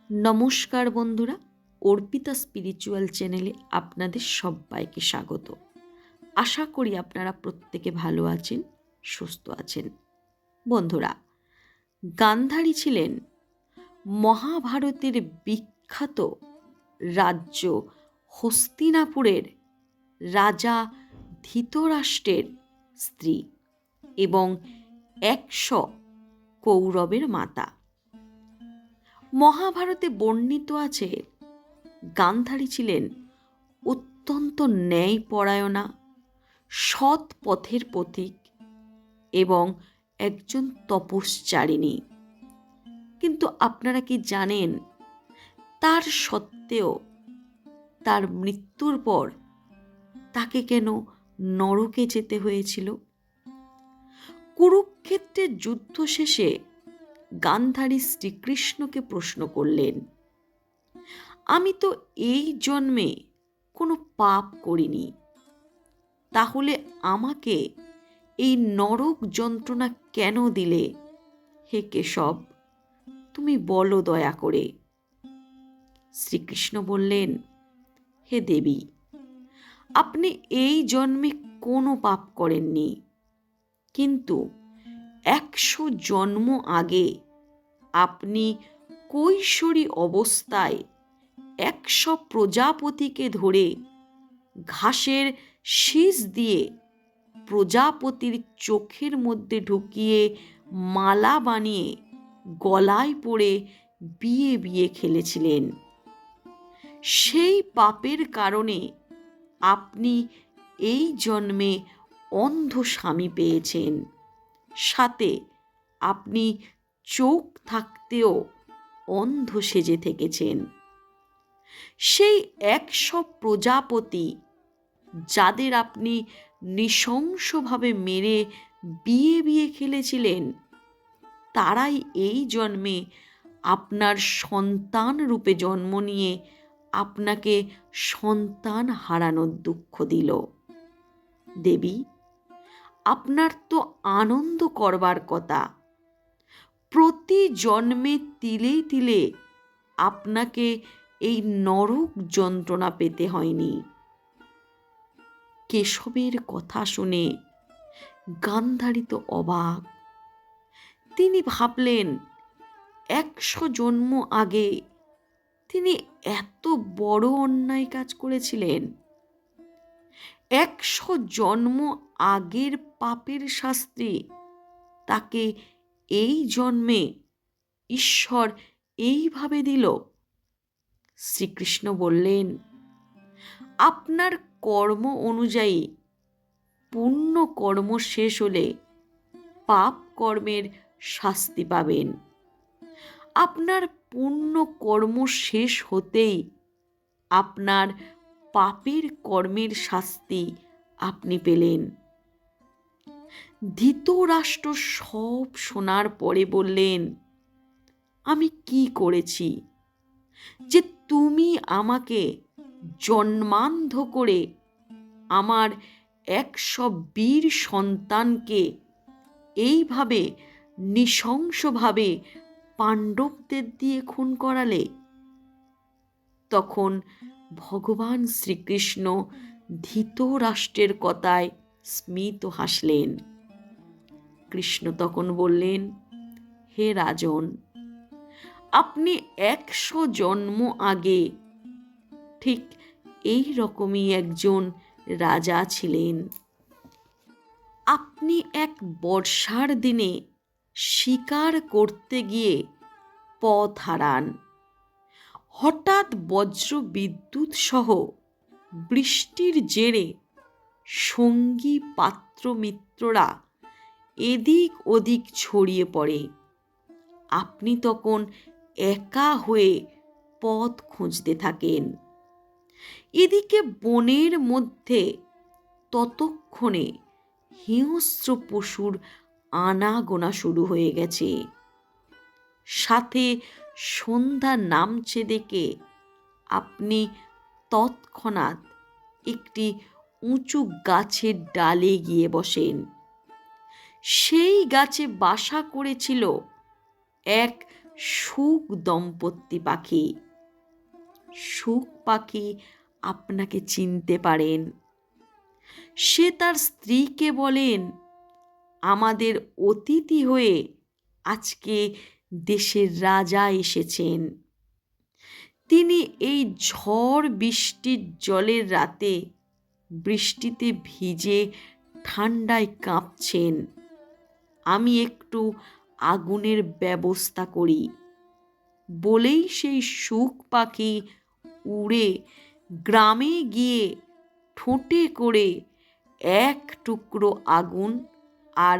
নমস্কার বন্ধুরা, অর্পিতা স্পিরিচুয়াল চ্যানেলে আপনাদের সবাইকে স্বাগত। আশা করি আপনারা প্রত্যেকে ভালো আছেন, সুস্থ আছেন। বন্ধুরা, গান্ধারী ছিলেন মহাভারতের বিখ্যাত রাজ্য হস্তিনাপুরের রাজা ধৃতরাষ্ট্রের স্ত্রী এবং 100 কৌরবের মাতা। মহাভারতে বর্ণিত আছে গান্ধারী ছিলেন অত্যন্ত ন্যায়পরায়ণা, সৎ পথের পথিক এবং একজন তপস্যারিণী। কিন্তু আপনারা কি জানেন, তার সত্ত্বেও তার মৃত্যুর পর তাকে কেন নরকে যেতে হয়েছিল? কুরুক্ষেত্রের যুদ্ধ শেষে গান্ধারী শ্রীকৃষ্ণকে প্রশ্ন করলেন, আমি তো এই জন্মে কোনো পাপ করিনি, তাহলে আমাকে এই নরক যন্ত্রণা কেন দিলে? হে কেশব, তুমি বলো দয়া করে। শ্রীকৃষ্ণ বললেন, হে দেবী, আপনি এই জন্মে কোনো পাপ করেননি, কিন্তু 100 জন্ম আগে আপনি কৈশোরী অবস্থায় 100 প্রজাপতিকে ধরে ঘাসের শীষ দিয়ে প্রজাপতির চোখের মধ্যে ঢুকিয়ে মালা বানিয়ে গলায় পরে বিয়ে বিয়ে খেলেছিলেন। সেই পাপের কারণে আপনি এই জন্মে অন্ধ স্বামী পেয়েছেন, সাথে আপনি চোখ থাকতেও অন্ধ সেজে থেকেছেন। সেই 100 প্রজাপতি যাদের আপনি নৃশংসভাবে মেরে বিয়ে বিয়ে খেলেছিলেন, তারাই এই জন্মে আপনার সন্তান রূপে জন্ম নিয়ে আপনাকে সন্তান হারানোর দুঃখ দিল। দেবী, আপনার তো আনন্দ করবার কথা। প্রতি জন্মে তিলে তিলে আপনাকে এই নরক যন্ত্রণা পেতে হয়নি। কেশবের কথা শুনে গান্ধারী তো অবাক। তিনি ভাবলেন, 100 জন্ম আগে তিনি এত বড় অন্যায় কাজ করেছিলেন। 100 জন্ম আগের পাপের শাস্তি তাকে এই জন্মে ঈশ্বর এইভাবে দিল। শ্রীকৃষ্ণ বললেন, আপনার কর্ম অনুযায়ী পুণ্য কর্ম শেষ হলে পাপ কর্মের শাস্তি পাবেন। আপনার পুণ্য কর্ম শেষ হতেই আপনার পাপের কর্মের শাস্তি আপনি পেলেন। ধৃতরাষ্ট্র সব শোনার পরে বললেন, আমি কি করেছি যে তুমি আমাকে জন্মান্ধ করে আমার 100 বীর সন্তানকে এইভাবে নৃশংসভাবে পাণ্ডবদের দিয়ে খুন করালে? তখন ভগবান শ্রীকৃষ্ণ ধৃতরাষ্ট্রের কথায় স্মিত হাসলেন। কৃষ্ণ তখন বললেন, হে রাজন, আপনি 100 জন্ম আগে ঠিক এই রকমই একজন রাজা ছিলেন। আপনি এক বর্ষার দিনে শিকার করতে গিয়ে পথ হারান। হঠাৎ বজ্র বিদ্যুৎ সহ বৃষ্টির জেরে সঙ্গী পাত্র মিত্ররা এদিক ওদিক ছড়িয়ে পড়ে। আপনি তখন একা হয়ে পথ খুঁজতে থাকেন। এদিকে বনের মধ্যে ততক্ষণে হিংস্র পশুর আনাগোনা শুরু হয়ে গেছে। সাথে সন্ধ্যা নামছে দেখে আপনি তৎক্ষণাৎ একটি উঁচু গাছের ডালে গিয়ে বসেন। সেই গাছে বাসা করেছিল এক শুক দম্পতি পাখি। শুক পাখি আপনাকে চিনতে পারেন। সে তার স্ত্রীকে বলেন, আমাদের অতিথি হয়ে আজকে দেশের রাজা এসেছেন। তিনি এই ঝড় বৃষ্টির জলের রাতে বৃষ্টিতে ভিজে ঠান্ডায় কাঁপছেন। আমি একটু আগুনের ব্যবস্থা করি। বলেই সেই শুক পাখি উড়ে গ্রামে গিয়ে ঠোঁটে করে এক টুকরো আগুন আর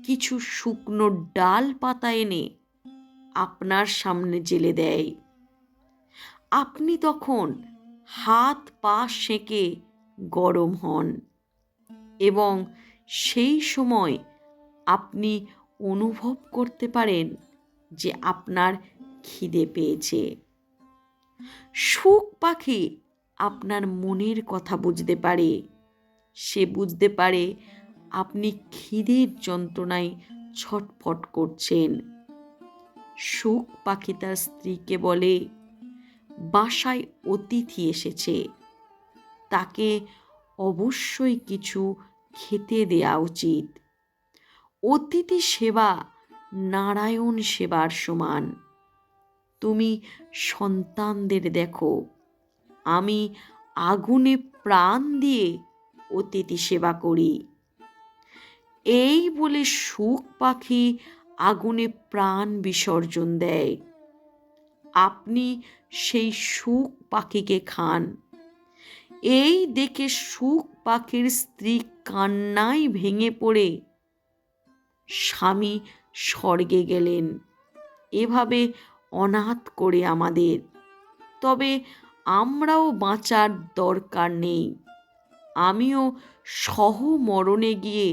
কিছু শুকনো ডাল পাতা এনে আপনার সামনে জেলে দেয়। আপনি তখন হাত পা সেঁকে গরম হন এবং সেই সময় আপনি অনুভব করতে পারেন যে আপনার খিদে পেয়েছে। শুক পাখি আপনার মনের কথা বুঝতে পারে। সে বুঝতে পারে আপনি খিদের যন্ত্রণায় ছটফট করছেন। শুক পাখি তার স্ত্রীকে বলে, বাসায় অতিথি এসেছে, তাকে অবশ্যই কিছু খেতে দেয়া উচিত। অতিথি সেবা নারায়ণ সেবার সমান। তুমি সন্তানদের দেখো, আমি আগুনে প্রাণ দিয়ে অতিথি সেবা করি। এই বলে শুক পাখি আগুনে প্রাণ বিসর্জন দেয়। আপনি সেই শুক পাখিকে খান। এই দেখে শুক পাখির স্ত্রী কান্নায় ভেঙে পড়ে স্বামী স্বর্গে গেলেন, এভাবে অনাথ করে আমাদের। তবে আমরাও বাঁচার দরকার নেই। আমিও সহমরণে গিয়ে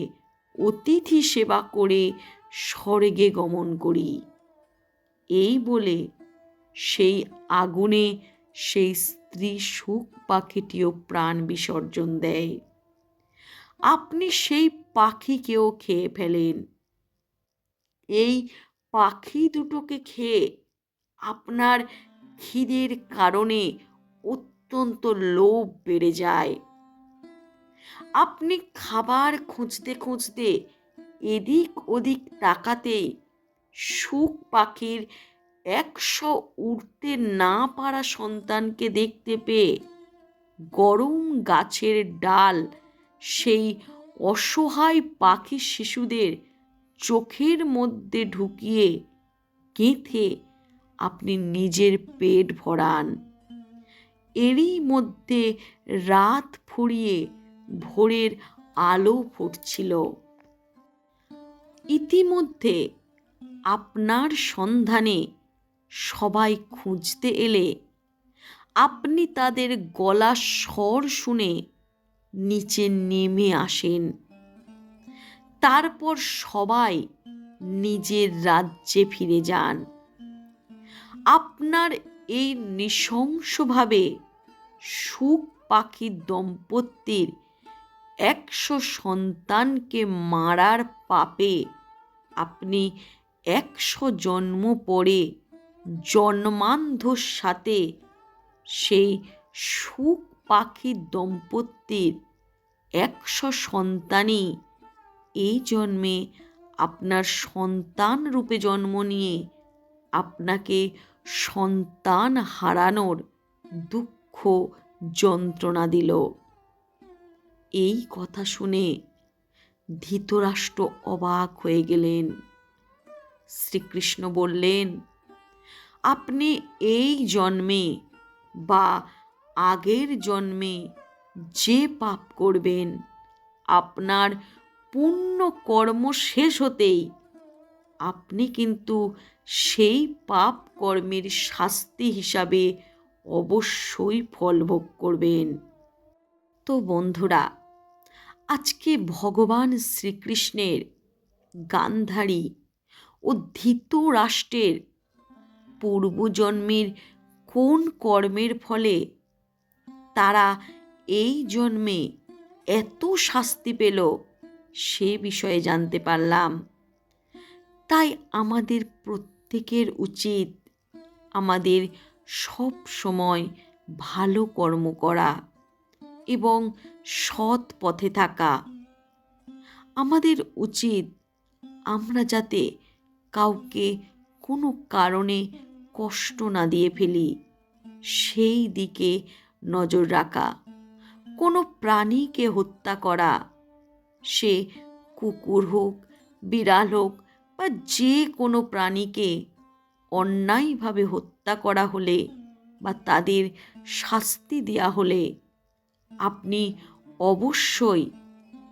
অতিথি সেবা করে স্বর্গে গমন করি। এই বলে সেই আগুনে সেই স্ত্রী শুক পাখিটিও প্রাণ বিসর্জন দেয়। আপনি সেই পাখিকেও খেয়ে ফেলেন। এই পাখি দুটোকে খেয়ে আপনার খিদের কারণে অত্যন্ত লোভ বেড়ে যায়। আপনি খাবার খুঁজতে খুঁজতে এদিক ওদিক তাকাতেই শুক পাখির 100 উড়তে না পারা সন্তানকে দেখতে পেয়ে গরম গাছের ডাল সেই অসহায় পাখি শিশুদের চোখের মধ্যে ঢুকিয়ে গেঁথে আপনি নিজের পেট ভরান। এরই মধ্যে রাত ফুরিয়ে ভোরের আলো ফুটছিল। ইতিমধ্যে আপনার সন্ধানে সবাই খুঁজতে এলে আপনি তাদের গলা স্বর শুনে নিচে নেমে আসেন। তারপর সবাই নিজের রাজ্যে ফিরে যান। আপনার এই নৃশংসভাবে শুক পাখি দম্পতির 100 সন্তানকে মারার পাপে আপনি 100 জন্ম পরে জন্মান্ধর সাথে সেই শুক পাখি দম্পতির 100 সন্তানই এই জন্মে আপনার সন্তান রূপে জন্ম নিয়ে আপনাকে সন্তান হারানোর দুঃখ যন্ত্রণা দিল। এই কথা শুনে ধৃতরাষ্ট্র অবাক হয়ে গেলেন। শ্রীকৃষ্ণ বললেন, আপনি এই জন্মে বা আগের জন্মে যে পাপ করবেন, আপনার পুণ্য কর্ম শেষ হতেই আপনি কিন্তু সেই পাপ কর্মের শাস্তি হিসাবে অবশ্যই ফল ভোগ করবেন। তো বন্ধুরা, আজকে ভগবান শ্রীকৃষ্ণের গান্ধারী ও ধৃতরাষ্ট্রের পূর্বজন্মের কোন কর্মের ফলে তারা এই জন্মে এত শাস্তি পেল সে বিষয়ে জানতে পারলাম। তাই আমাদের প্রত্যেকের উচিত আমাদের সব সময় ভালো কর্ম করা এবং সৎ পথে থাকা। আমাদের উচিত আমরা যাতে কাউকে কোনো কারণে কষ্ট না দিয়ে ফেলি সেই দিকে নজর রাখা। কোনো প্রাণীকে হত্যা করা, সে কুকুর হোক, বিড়াল হোক বা যে কোনো প্রাণীকে অন্যায়ভাবে হত্যা করা হলে বা তাদের শাস্তি দেওয়া হলে আপনি অবশ্যই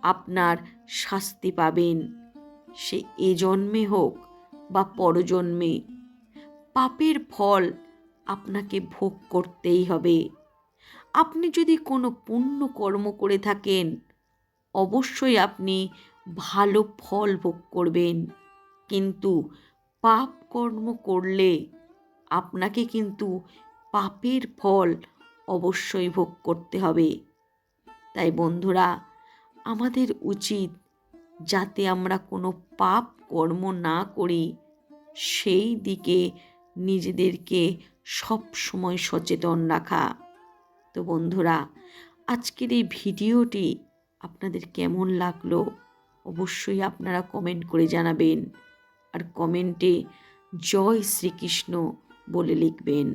আপনার শাস্তি পাবেন। সে এ জন্মে হোক বা পরজন্মে। পাপের ফল আপনাকে ভোগ করতেই হবে। আপনি যদি কোনো পুণ্য কর্ম করে থাকেন অবশ্যই আপনি ভালো ফল ভোগ করবেন, কিন্তু পাপ কর্ম করলে আপনাকে কিন্তু পাপের ফল অবশ্যই ভোগ করতে হবে। তাই বন্ধুরা, আমাদের উচিত যাতে আমরা কোনো পাপ কর্ম না করি সেই দিকে নিজেদেরকে সব সময় সচেতন রাখা। তো বন্ধুরা, আজকের এই ভিডিওটি আপনাদের কেমন লাগলো অবশ্যই আপনারা কমেন্ট করে জানাবেন, আর কমেন্টে জয় শ্রীকৃষ্ণ বলে লিখবেন।